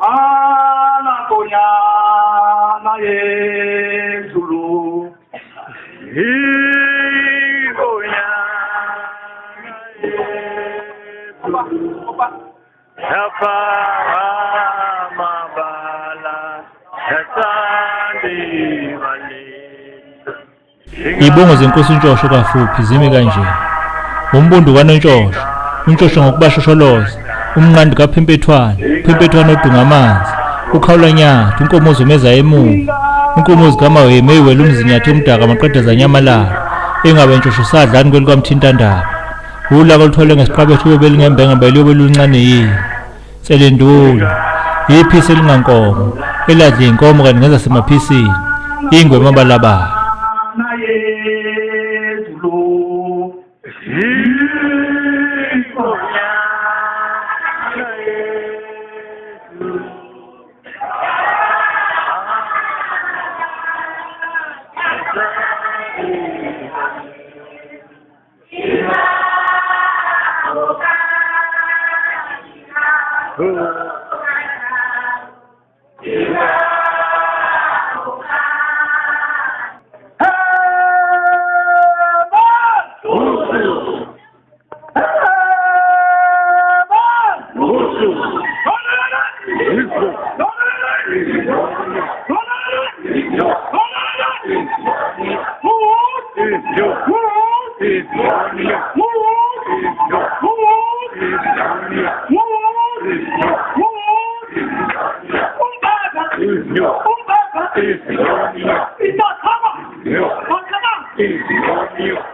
Anakonya na Yezulu. Igonya Yapa mabala Yasandi wale. Ibongo zenkosi uNtshosho kafuphi zime kanje. Umbundu kaNontshosho, uNtshosho ngokubashosholoza, umnqandi kaPhempethwana, uPhempethwana odunga amanzi, ukhawula Nyatha, unkomozi umeza emuva, unkomozi kaMaweme eyiwela umzinyathi omdaka maqedeza nyamalala, engabe Ntshosho sadlani kwelikaMthintandaba. Ulaka oluthwele ngesiqabethu belingembenga beliyobe luncane yini. Selendulu, iphisi elingankomo, eladla inkomo kanti ngezasemapisini, ingwe emabalabala. Na Yezulu. Igonya It's not